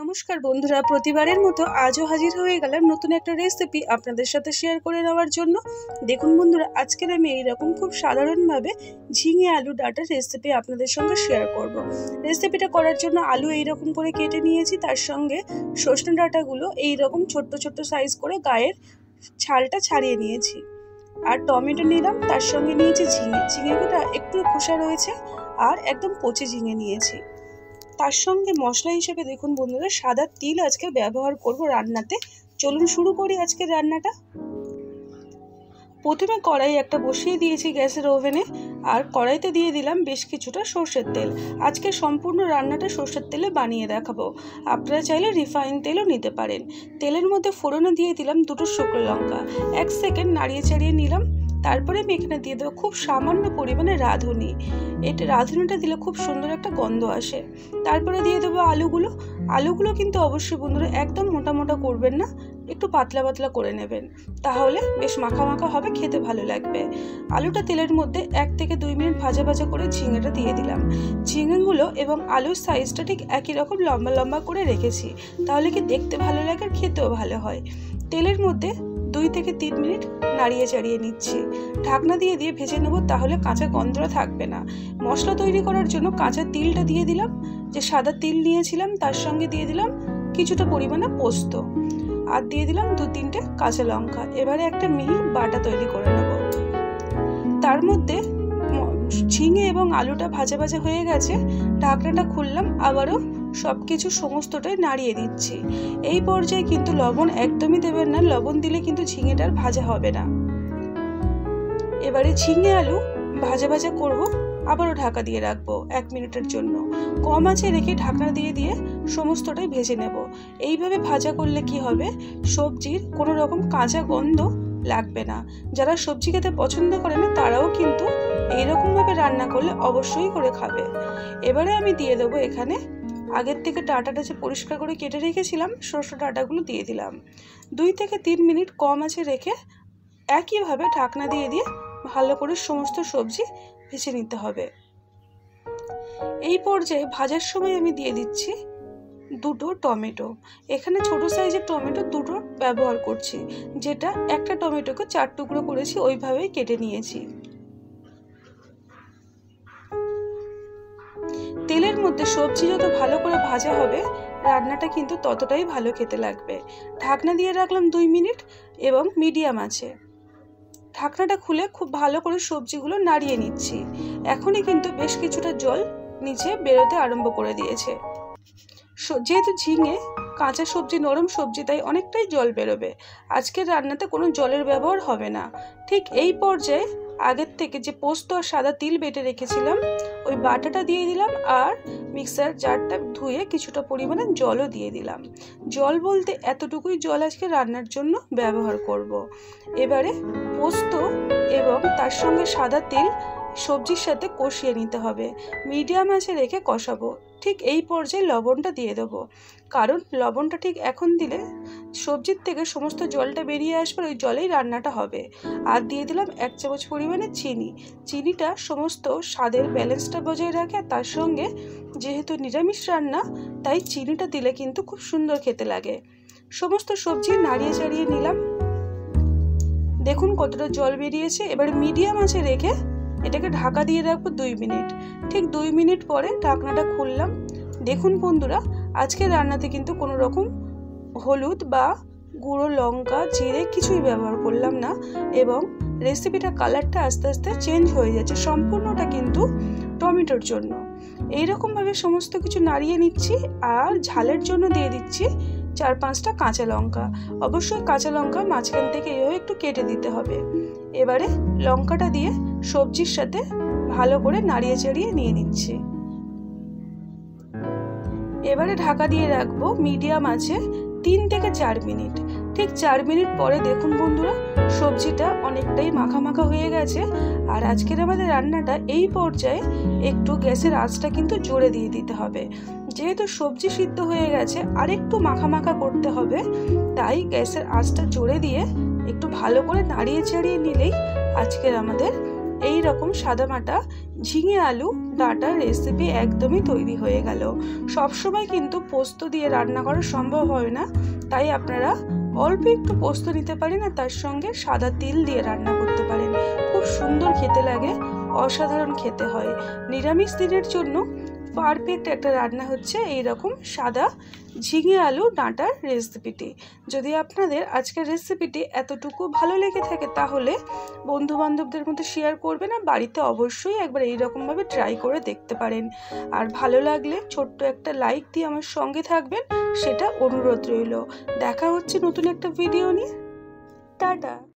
নমস্কার বন্ধুরা, প্রতিবারের মতো আজও হাজির হয়ে গেলাম নতুন একটা রেসিপি আপনাদের সাথে শেয়ার করে নেওয়ার জন্য। দেখুন বন্ধুরা, আজকের আমি এইরকম খুব সাধারণভাবে ঝিঙে আলু ডাঁটার রেসিপি আপনাদের সঙ্গে শেয়ার করব। রেসিপিটা করার জন্য আলু এইরকম করে কেটে নিয়েছি, তার সঙ্গে সজনে ডাঁটাগুলো এইরকম ছোট্ট ছোট্ট সাইজ করে গায়ের ছালটা ছাড়িয়ে নিয়েছি। আর টমেটো নিলাম, তার সঙ্গে নিয়েছি ঝিঙেটা একটু খোসা রয়েছে, আর একদম কচি ঝিঙে নিয়েছি। তার সঙ্গে মশলা হিসেবে দেখুন বন্ধুরা, সাদা তিল আজকে ব্যবহার করব রান্নাতে। চলুন শুরু করি আজকের রান্নাটা। প্রথমে কড়াই একটা বসিয়ে দিয়েছি গ্যাসের ওভেনে, আর কড়াইতে দিয়ে দিলাম বেশ কিছুটা সর্ষের তেল। আজকে সম্পূর্ণ রান্নাটা সর্ষের তেলে বানিয়ে দেখাবো, আপনারা চাইলে রিফাইন তেলও নিতে পারেন। তেলের মধ্যে ফোড়নে দিয়ে দিলাম দুটো শুকনো লঙ্কা, 1 সেকেন্ড নাড়িয়ে চাড়িয়ে নিলাম। তারপরে আমি এখানে দিয়ে দেবো খুব সামান্য পরিমাণে রাঁধুনি। এটা রাঁধুনিটা দিলে খুব সুন্দর একটা গন্ধ আসে। তারপরে দিয়ে দেবো আলুগুলো কিন্তু অবশ্যই বন্ধুরা একদম মোটা মোটা করবেন না, একটু পাতলা পাতলা করে নেবেন, তাহলে বেশ মাখা মাখা হবে, খেতে ভালো লাগবে। আলুটা তেলের মধ্যে 1 থেকে 2 মিনিট ভাজা ভাজা করে ঝিঙেটা দিয়ে দিলাম। ঝিঙেগুলো এবং আলুর সাইজটা ঠিক একই রকম লম্বা লম্বা করে রেখেছি, তাহলে কি দেখতে ভালো লাগে আর খেতেও ভালো হয়। তেলের মধ্যে 2 থেকে 3 মিনিট নাড়িয়ে চাড়িয়ে নিচ্ছি। ঢাকনা দিয়ে ভেজে নেব, তাহলে কাঁচা গন্ধটা থাকবে না। মশলা তৈরি করার জন্য কাঁচা তিলটা দিয়ে দিলাম, যে সাদা তিল নিয়েছিলাম, তার সঙ্গে দিয়ে দিলাম কিছুটা পরিমাণে পোস্ত, আর দিয়ে দিলাম 2-3টে কাঁচা লঙ্কা। এবারে একটা মিহি বাটা তৈরি করে নেব। তার মধ্যে ঝিঙে এবং আলুটা ভাজা ভাজা হয়ে গেছে, ঢাকনাটা খুললাম, আবারও সবকিছু সমস্তটাই নাড়িয়ে দিচ্ছি। এই পর্যায়ে কিন্তু লবণ একদমই দেবেন না, লবণ দিলে কিন্তু ঝিঙেটার ভাজা হবে না। এবারে ঝিঙে আলু ভাজা ভাজা করব, আবারও ঢাকা দিয়ে রাখবো 1 মিনিটের জন্য। কম আঁচে রেখে ঢাকনা দিয়ে সমস্তটাই ভেজে নেব। এইভাবে ভাজা করলে কি হবে, সবজির কোনো রকম কাঁচা গন্ধ লাগবে না। যারা সবজি খেতে পছন্দ করে না, তারাও কিন্তু এইরকম ভাবে রান্না করলে অবশ্যই করে খাবে। এবারে আমি দিয়ে দেবো এখানে আগের থেকে ডাঁটাটা যে পরিষ্কার করে কেটে রেখেছিলাম, সরষে ডাঁটাগুলো দিয়ে দিলাম। 2 থেকে 3 মিনিট কম আঁচে রেখে একইভাবে ঢাকনা দিয়ে ভালো করে সমস্ত সবজি ভেজে নিতে হবে। এই পর্যায়ে ভাজার সময় আমি দিয়ে দিচ্ছি 2টো টমেটো। এখানে ছোট সাইজের টমেটো 2টো ব্যবহার করছি, যেটা একটা টমেটোকে 4 টুকরো করেছি, ওইভাবেই কেটে নিয়েছি। তেলের মধ্যে সবজি যত ভালো করে ভাজা হবে, রান্নাটা কিন্তু ততটাই ভালো খেতে লাগবে। ঢাকনা দিয়ে রাখলাম 2 মিনিট এবং মিডিয়াম আছে। ঢাকনাটা খুলে খুব ভালো করে সবজিগুলো নাড়িয়ে নিচ্ছি। এখনই কিন্তু বেশ কিছুটা জল নিচে বেরোতে আরম্ভ করে দিয়েছে। যেহেতু ঝিঙে কাঁচা সবজি, নরম সবজি, তাই অনেকটাই জল বেরোবে। আজকের রান্নাতে কোনো জলের ব্যবহার হবে না। ঠিক এই পর্যায়ে আগের থেকে যে পোস্ত আর সাদা তিল বেটে রেখেছিলাম, ওই বাটাটা দিয়ে দিলাম, আর মিক্সার জারটা ধুয়ে কিছুটা পরিমাণে জলও দিয়ে দিলাম। জল বলতে এতটুকুই জল আজকে রান্নার জন্য ব্যবহার করব। এবারে পোস্ত এবং তার সঙ্গে সাদা তিল সবজির সাথে কষিয়ে নিতে হবে। মিডিয়াম আঁচে রেখে কষাবো। ঠিক এই পর্যায়ে লবণটা দিয়ে দেবো, কারণ লবণটা ঠিক এখন দিলে সবজির থেকে সমস্ত জলটা বেরিয়ে আসবে, ওই জলেই রান্নাটা হবে। আর দিয়ে দিলাম 1 চামচ পরিমাণে চিনিটা সমস্ত স্বাদের ব্যালেন্সটা বজায় রাখে। আর তার সঙ্গে যেহেতু নিরামিষ রান্না, তাই চিনিটা দিলে কিন্তু খুব সুন্দর খেতে লাগে। সমস্ত সবজি নাড়িয়ে চাড়িয়ে নিলাম। দেখুন কতটা জল বেরিয়েছে। এবার মিডিয়াম আঁচে রেখে এটাকে ঢাকা দিয়ে রাখবো 2 মিনিট। ঠিক 2 মিনিট পরে ঢাকনাটা খুললাম। দেখুন বন্ধুরা, আজকের রান্নাতে কিন্তু কোনো রকম হলুদ বা গুঁড়ো লঙ্কা, জিরে কিছুই ব্যবহার করলাম না, এবং রেসিপিটা কালারটা আস্তে আস্তে চেঞ্জ হয়ে যাচ্ছে, সম্পূর্ণটা কিন্তু টমেটোর জন্য। এইরকমভাবে সমস্ত কিছু নাড়িয়ে নিচ্ছি, আর ঝালের জন্য দিয়ে দিচ্ছি 4-5টা কাঁচা লঙ্কা। অবশ্যই কাঁচা লঙ্কা মাঝখান থেকে এইভাবে একটু কেটে দিতে হবে। এবারে লঙ্কাটা দিয়ে সবজির সাথে ভালো করে নাড়িয়ে চাড়িয়ে নিয়ে নিচ্ছি। এবারে ঢাকা দিয়ে রাখবো মিডিয়াম আঁচে 3 থেকে 4 মিনিট। ঠিক 4 মিনিট পরে দেখুন বন্ধুরা, সবজিটা অনেকটাই মাখা মাখা হয়ে গেছে। আর আজকের আমাদের রান্নাটা এই পর্যায়ে একটু গ্যাসের আঁচটা কিন্তু জোরে দিয়ে দিতে হবে। যেহেতু সবজি সিদ্ধ হয়ে গেছে, আর একটু মাখা মাখা করতে হবে, তাই গ্যাসের আঁচটা জোরে দিয়ে একটু ভালো করে নাড়িয়ে চাড়িয়ে নিলেই আজকের আমাদের এই রকম সাদামাটা ঝিঙে আলু ডাঁটার রেসিপি একদমই তৈরি হয়ে গেল। সবসময় কিন্তু পোস্ত দিয়ে রান্না করা সম্ভব হয় না, তাই আপনারা অল্প একটু পোস্ত নিতে পারেন আর তার সঙ্গে সাদা তিল দিয়ে রান্না করতে পারেন। খুব সুন্দর খেতে লাগে, অসাধারণ খেতে হয়। নিরামিষ দিনের জন্য পারফেক্ট একটা রান্না হচ্ছে এইরকম সাদা ঝিঙে আলু ডাঁটার রেসিপিটি। যদি আপনাদের আজকের রেসিপিটি এতটুকু ভালো লেগে থাকে তাহলে বন্ধু বান্ধবদের মধ্যে শেয়ার করবেন, আর বাড়িতে অবশ্যই একবার এইরকমভাবে ট্রাই করে দেখতে পারেন। আর ভালো লাগলে ছোট্ট একটা লাইক দিয়ে আমার সঙ্গে থাকবেন, সেটা অনুরোধ রইল। দেখা হচ্ছে নতুন একটা ভিডিও নিয়ে। টাটা।